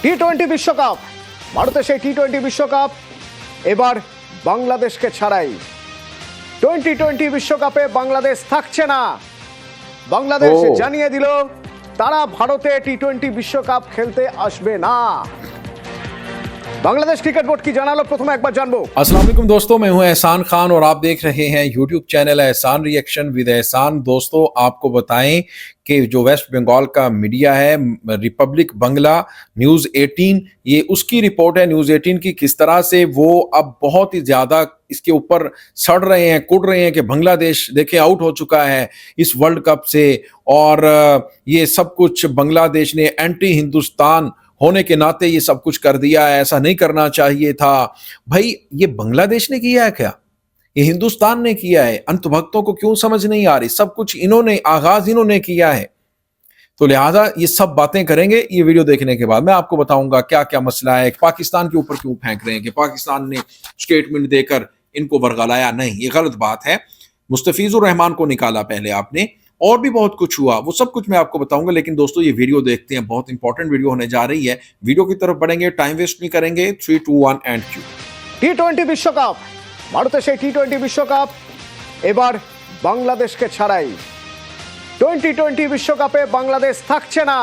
টি-20 বিশ্বকাপ, ভারতে সেই টি-20 বিশ্বকাপ এবার বাংলাদেশকে ছাড়াই। 2020 বিশ্বকাপে বাংলাদেশ থাকছে না। বাংলাদেশ জানিয়ে দিল তারা ভারতে টি-20 বিশ্বকাপ খেলতে আসবে না। बांग्लादेश क्रिकेट बोर्ड की जाना प्रथम एक बार जानबो। अस्सलाम वालेकुम दोस्तों, मैं हूं एहसान खान और आप देख रहे हैं यूट्यूब चैनल एहसान रिएक्शन विद एहसान। दोस्तों, आपको बताएं कि जो वेस्ट बंगाल का मीडिया है रिपब्लिक बंगला न्यूज़ 18, ये उसकी रिपोर्ट है न्यूज़ 18 की, किस तरह से वो अब बहुत ही ज्यादा इसके ऊपर सड़ रहे हैं, कुड़ रहे हैं कि बांग्लादेश देखें आउट हो चुका है इस वर्ल्ड कप से, और ये सब कुछ बांग्लादेश ने एंटी हिंदुस्तान होने के नाते ये सब कुछ कर दिया है, ऐसा नहीं करना चाहिए था। भाई, ये बांग्लादेश ने किया है क्या? ये हिंदुस्तान ने किया है? अंतभक्तों को क्यों समझ नहीं आ रही? सब कुछ इन्होंने, आगाज इन्होंने किया है। तो लिहाजा ये सब बातें करेंगे ये वीडियो देखने के बाद। मैं आपको बताऊंगा क्या क्या मसला है, पाकिस्तान के ऊपर क्यों फेंक रहे हैं कि पाकिस्तान ने स्टेटमेंट देकर इनको बरगलाया। नहीं, ये गलत बात है। मुस्तफिजुर रहमान को निकाला पहले आपने, और भी बहुत कुछ हुआ, वो सब कुछ मैं आपको बताऊंगा। लेकिन दोस्तों, ये वीडियो देखते हैं, बहुत इंपॉर्टेंट वीडियो होने जा रही है। वीडियो की तरफ बढ़ेंगे, टाइम वेस्ट नहीं करेंगे। 3, 2, 1 एंड क्यू। टी-20 বিশ্বকাপ, ভারতে সেই টি-20 বিশ্বকাপ এবার বাংলাদেশকে ছাড়াই। 2020 বিশ্বকাপে বাংলাদেশ থাকছে না।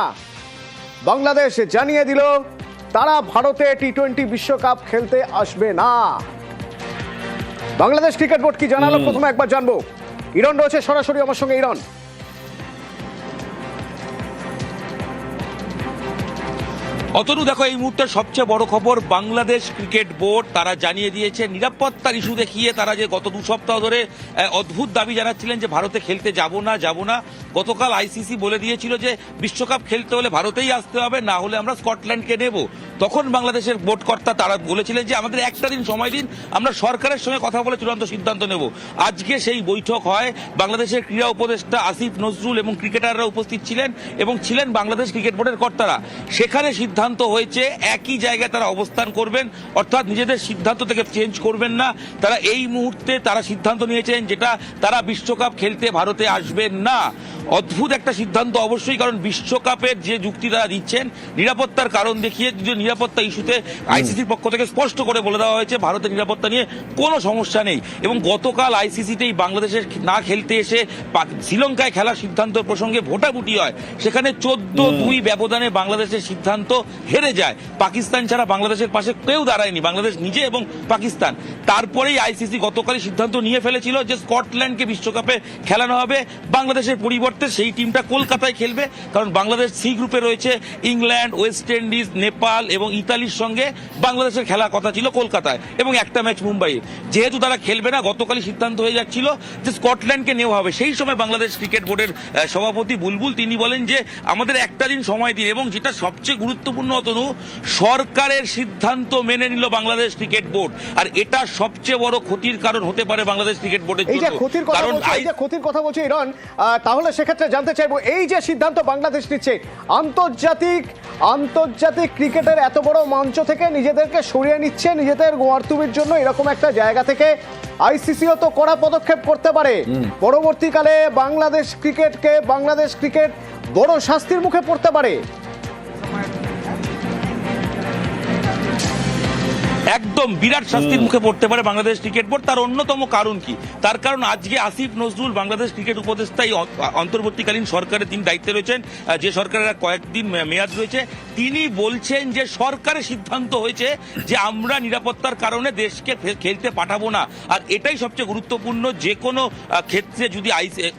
বাংলাদেশ জানিয়ে দিল তারা ভারতে টি-20 বিশ্বকাপ খেলতে আসবে না। বাংলাদেশ ক্রিকেট বোর্ড কি জানালো প্রথমে একবার জানবো। ইরন রয়েছে সরাসরি আমার সঙ্গে। ইরন, অতনু, দেখো, এই মুহূর্তে সবচেয়ে বড় খবর, বাংলাদেশ ক্রিকেট বোর্ড তারা জানিয়ে দিয়েছে নিরাপত্তার ইস্যু দেখিয়ে তারা যে গত 2 সপ্তাহ ধরে অদ্ভুত দাবি জানাচ্ছিলেন যে ভারতে খেলতে যাব না। গতকাল আইসিসি বলে দিয়েছিল যে বিশ্বকাপ খেলতে হলে ভারতেই আসতে হবে, না হলে আমরা স্কটল্যান্ডকে নেব। তখন বাংলাদেশের বোর্ড কর্তা তারা বলেছিলেন যে আমাদের একটা দিন সময় দিন, আমরা সরকারের সঙ্গে কথা বলে চূড়ান্ত সিদ্ধান্ত নেব। আজকে সেই বৈঠক হয়। বাংলাদেশের ক্রীড়া উপদেষ্টা আসিফ নজরুল এবং ক্রিকেটাররা উপস্থিত ছিলেন এবং ছিলেন বাংলাদেশ ক্রিকেট বোর্ডের কর্তারা। সেখানে সিদ্ধান্ত হয়েছে একই জায়গায় তারা অবস্থান করবেন, অর্থাৎ নিজেদের সিদ্ধান্ত থেকে চেঞ্জ করবেন না। তারা এই মুহূর্তে তারা সিদ্ধান্ত নিয়েছেন যেটা তারা বিশ্বকাপ খেলতে ভারতে আসবেন না। অদ্ভুত একটা সিদ্ধান্ত অবশ্যই, কারণ বিশ্বকাপের যে যুক্তি তারা দিচ্ছেন নিরাপত্তার কারণ দেখিয়ে, যে নিরাপত্তা ইস্যুতে আইসিসির পক্ষ থেকে স্পষ্ট করে বলে দেওয়া হয়েছে ভারতের নিরাপত্তা নিয়ে কোনো সমস্যা নেই। এবং গতকাল আইসিসিতেই বাংলাদেশের না খেলতে এসে শ্রীলঙ্কায় খেলার সিদ্ধান্ত প্রসঙ্গে ভোটাভুটি হয়। সেখানে 14-2 ব্যবধানে বাংলাদেশের সিদ্ধান্ত হেরে যায়। পাকিস্তান ছাড়া বাংলাদেশের পাশে কেউ দাঁড়ায়নি, বাংলাদেশ নিজে এবং পাকিস্তান। তারপরেই আইসিসি গতকালই সিদ্ধান্ত নিয়ে ফেলেছিল যে স্কটল্যান্ডকে বিশ্বকাপে খেলানো হবে। বাংলাদেশের পরিবর্তে সেই টিমটা কলকাতায় খেলবে, কারণ বাংলাদেশ সি গ্রুপে রয়েছে ইংল্যান্ড, ওয়েস্ট ইন্ডিজ, নেপাল এবং ইতালির সঙ্গে বাংলাদেশের খেলার কথা ছিল কলকাতায়, এবং একটা ম্যাচ মুম্বাইয়ে। যেহেতু তারা খেলবে না, গতকালই সিদ্ধান্ত হয়ে যাচ্ছিল যে স্কটল্যান্ডকে নেওয়া হবে। সেই সময় বাংলাদেশ ক্রিকেট বোর্ডের সভাপতি বুলবুল তিনি বলেন যে আমাদের একটা দিন সময় দিন, এবং যেটা সবচেয়ে গুরুত্বপূর্ণ অতনু, সরকারের সিদ্ধান্ত মেনে নিল বাংলাদেশ ক্রিকেট বোর্ড। আর এটা সবচেয়ে বড় ক্ষতির কারণ হতে পারে বাংলাদেশ ক্রিকেট বোর্ডের জন্য। কারণ ক্ষতির কথা বলছে ইরন, তাহলে সেক্ষেত্রে জানতে চাইবো এই যে সিদ্ধান্ত বাংলাদেশ নিচ্ছে, আন্তর্জাতিক ক্রিকেটের এত বড় মঞ্চ থেকে নিজেদেরকে সরিয়ে নিচ্ছে নিজেদের গোয়ার্তুমির জন্য, এরকম একটা জায়গা থেকে আইসিসিও তো কড়া পদক্ষেপ করতে পারে। পরবর্তীকালে বাংলাদেশ ক্রিকেট বড় শাস্তির মুখে পড়তে পারে। একদম বিরাট শাস্তির মুখে পড়তে পারে বাংলাদেশ ক্রিকেট বোর্ড। তার অন্যতম কারণ কি? তার কারণ আজকে আসিফ নজরুল বাংলাদেশ ক্রিকেট উপদেষ্টা অন্তর্বর্তীকালীন সরকারে তিনি দায়িত্বে রয়েছেন, যে সরকারের কয়েকদিন মেয়াদ রয়েছে, তিনি বলছেন যে সরকারের সিদ্ধান্ত হয়েছে যে আমরা নিরাপত্তার কারণে দেশকে খেলতে পাঠাবো না। আর এটাই সবচেয়ে গুরুত্বপূর্ণ। যে কোনো ক্ষেত্রে যদি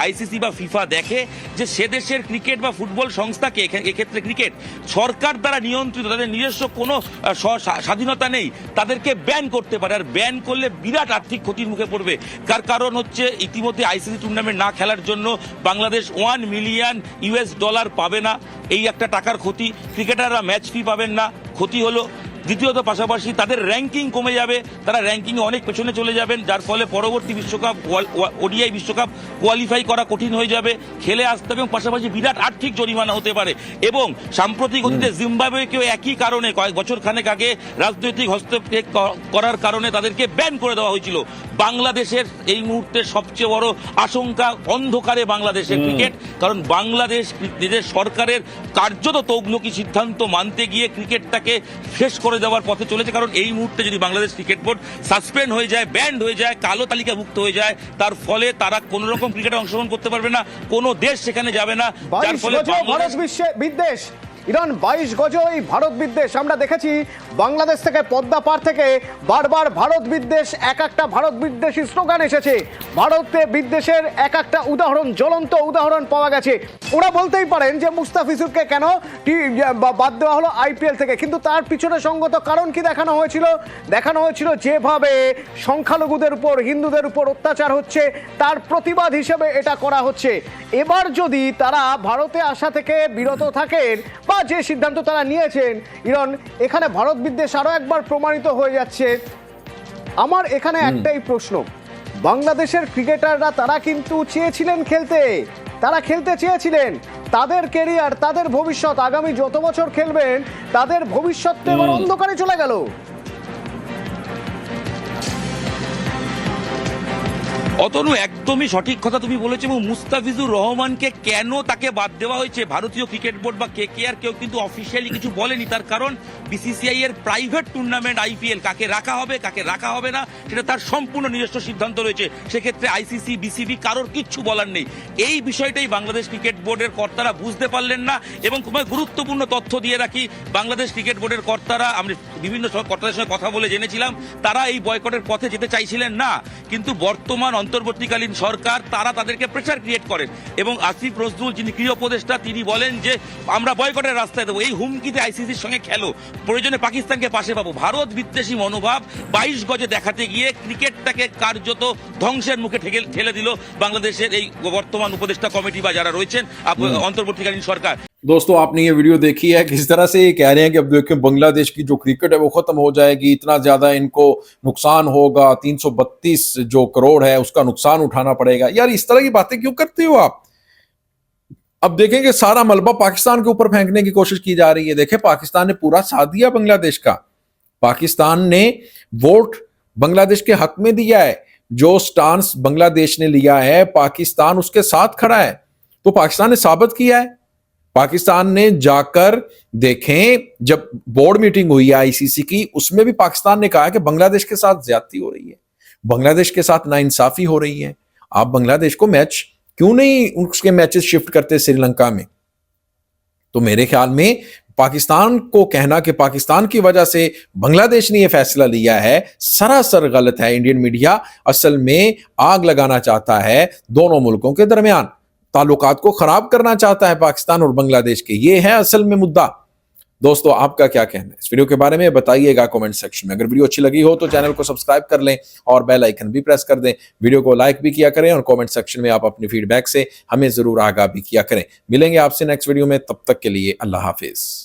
আইসিসি বা ফিফা দেখে যে সে দেশের ক্রিকেট বা ফুটবল সংস্থাকে, এক্ষেত্রে ক্রিকেট, সরকার দ্বারা নিয়ন্ত্রিত, তাদের নিজস্ব কোনো স্বাধীনতা নেই, তাদেরকে ব্যান করতে পারে। আর ব্যান করলে বিরাট আর্থিক ক্ষতির মুখে পড়বে। কারণ হচ্ছে ইতিমধ্যে আইসিসি টুর্নামেন্ট না খেলার জন্য বাংলাদেশ $1 মিলিয়ন পাবে না, এই একটা টাকার ক্ষতি। ক্রিকেটাররা ম্যাচ ফি পাবেন না, ক্ষতি হলো। দ্বিতীয়ত, পাশাপাশি তাদের র্যাঙ্কিং কমে যাবে, তারা র্যাঙ্কিংয়ে অনেক পেছনে চলে যাবেন, যার ফলে পরবর্তী বিশ্বকাপ, ওডিআই বিশ্বকাপ কোয়ালিফাই করা কঠিন হয়ে যাবে, খেলে আসতে হবে, এবং পাশাপাশি বিরাট আর্থিক জরিমানা হতে পারে। এবং সাম্প্রতিক অতীতে জিম্বাবুয়েকেও একই কারণে কয়েক বছর খানেক আগে রাজনৈতিক হস্তক্ষেপ করার কারণে তাদেরকে ব্যান করে দেওয়া হয়েছিল। বাংলাদেশের এই মুহূর্তে সবচেয়ে বড় আশঙ্কা অন্ধকারে বাংলাদেশের ক্রিকেট, কারণ বাংলাদেশ নিজের সরকারের কার্যত তৌগ্লকি সিদ্ধান্ত মানতে গিয়ে ক্রিকেটটাকে শেষ করে দেওয়ার পথে চলেছে। কারণ এই মুহূর্তে যদি বাংলাদেশ ক্রিকেট বোর্ড সাসপেন্ড হয়ে যায়, ব্যান্ড হয়ে যায়, কালো তালিকাভুক্ত হয়ে যায়, তার ফলে তারা কোনো রকম ক্রিকেটে অংশগ্রহণ করতে পারবে না, কোনো দেশ সেখানে যাবে না, যার 22 ফলে গজে ভারত বিদ্বেষ, ইরান 22 গজই ভারত বিদ্বেষ। আমরা দেখেছি বাংলাদেশ থেকে পদ্মা পার থেকে বারবার ভারত বিদ্বেষ, এক একটা ভারত বিদ্বেষী স্লোগান এসেছে। ভারতে বিদ্বেষের এক একটা উদাহরণ, জ্বলন্ত উদাহরণ পাওয়া গেছে। ওরা বলতেই পারেন যে মুস্তাফিজুরকে কেন বাদ দেওয়া হলো আইপিএল থেকে, কিন্তু তার পিছনে সঙ্গত কারণ কি দেখানো হয়েছিল? দেখানো হয়েছিল যেভাবে সংখ্যালঘুদের উপর, হিন্দুদের উপর অত্যাচার হচ্ছে, তার প্রতিবাদ হিসেবে এটা করা হচ্ছে। এবার যদি তারা ভারতে আসা থেকে বিরত থাকেন বা যে সিদ্ধান্ত তারা নিয়েছেন, ইরন, এখানে ভারত বিদ্বেষ আরো একবার প্রমাণিত হয়ে যাচ্ছে। আমার এখানে একটাই প্রশ্ন, বাংলাদেশের ক্রিকেটাররা তারা কিন্তু চেয়েছিলেন খেলতে, তারা খেলতে চেয়েছিলেন, তাদের কেরিয়ার, তাদের ভবিষ্যৎ, আগামী যত বছর খেলবেন তাদের ভবিষ্যৎ তো এবার অন্ধকারে চলে গেল। অতনু, একদমই সঠিক কথা তুমি বলেছো। এবং মুস্তাফিজুর রহমানকে কেন তাকে বাদ দেওয়া হয়েছে, ভারতীয় ক্রিকেট বোর্ড বা কেকেআর কেউ কিন্তু অফিসিয়ালি কিছু বলেনি। তার কারণ বিসিসিআই এর প্রাইভেট টুর্নামেন্ট আইপিএল, কাকে রাখা হবে কাকে রাখা হবে না সেটা তার সম্পূর্ণ নিজস্ব সিদ্ধান্ত রয়েছে। সেক্ষেত্রে আইসিসি, বিসিবি কারোর কিচ্ছু বলার নেই। এই বিষয়টাই বাংলাদেশ ক্রিকেট বোর্ডের কর্তারা বুঝতে পারলেন না। এবং খুবই গুরুত্বপূর্ণ তথ্য দিয়ে রাখি, বাংলাদেশ ক্রিকেট বোর্ডের কর্তারা, আমরা বিভিন্ন কর্তাদের সঙ্গে কথা বলে জেনেছিলাম, তারা এই বয়কটের পথে যেতে চাইছিলেন না। কিন্তু বর্তমান অন্তর্বর্তীকালীন সরকার, তারা তাদেরকে প্রেসার ক্রিয়েট করেন এবং আসিফ নজরুল, যিনি ক্রীড়া উপদেষ্টা, তিনি বলেন যে আমরা বয়কটের রাস্তায় দেবো, এই হুমকিতে আইসিসির সঙ্গে খেলো, প্রয়োজনে পাকিস্তানকে পাশে পাবো। ভারত বিদ্বেষী মনোভাব 22 গজে দেখাতে গিয়ে ক্রিকেটটাকে কার্যত ধ্বংসের মুখে ঠেলে দিল বাংলাদেশের এই বর্তমান উপদেষ্টা কমিটি বা যারা রয়েছেন অন্তর্বর্তীকালীন সরকার। दोस्तों, आपने ये वीडियो देखी है, किस तरह से ये कह रहे हैं कि अब देखिए बांग्लादेश की जो क्रिकेट है वो खत्म हो जाएगी, इतना ज्यादा इनको नुकसान होगा, 332 जो करोड़ है उसका नुकसान उठाना पड़ेगा। यार इस तरह की बातें क्यों करते हो आप? अब देखेंगे सारा मलबा पाकिस्तान के ऊपर फेंकने की कोशिश की जा रही है। देखें, पाकिस्तान ने पूरा साथ दिया बांग्लादेश का, पाकिस्तान ने वोट बांग्लादेश के हक में दिया है। जो स्टांस बांग्लादेश ने लिया है, पाकिस्तान उसके साथ खड़ा है। तो पाकिस्तान ने साबित किया है। पाकिस्तान ने जाकर देखें, जब बोर्ड मीटिंग हुई है आईसीसी की, उसमें भी पाकिस्तान ने कहा कि बांग्लादेश के साथ ज्यादती हो रही है, बांग्लादेश के साथ नाइंसाफी हो रही है। आप बांग्लादेश को मैच क्यों नहीं उसके मैचेस शिफ्ट करते श्रीलंका में? तो मेरे ख्याल में पाकिस्तान को कहना कि पाकिस्तान की वजह से बांग्लादेश ने यह फैसला लिया है, सरासर गलत है। इंडियन मीडिया असल में आग लगाना चाहता है दोनों मुल्कों के दरमियान, ताल्लुकात को खराब करना चाहता है पाकिस्तान और बांग्लादेश के। ये है असल में मुद्दा। दोस्तों, आपका क्या कहना है इस वीडियो के बारे में, बताइएगा कमेंट सेक्शन में। अगर वीडियो अच्छी लगी हो तो चैनल को सब्सक्राइब कर लें और बेल आइकन भी प्रेस कर दें। वीडियो को लाइक भी किया करें और कमेंट सेक्शन में आप अपनी फीडबैक से हमें जरूर आगाह भी किया करें। मिलेंगे आपसे नेक्स्ट वीडियो में, तब तक के लिए अल्लाह हाफिज।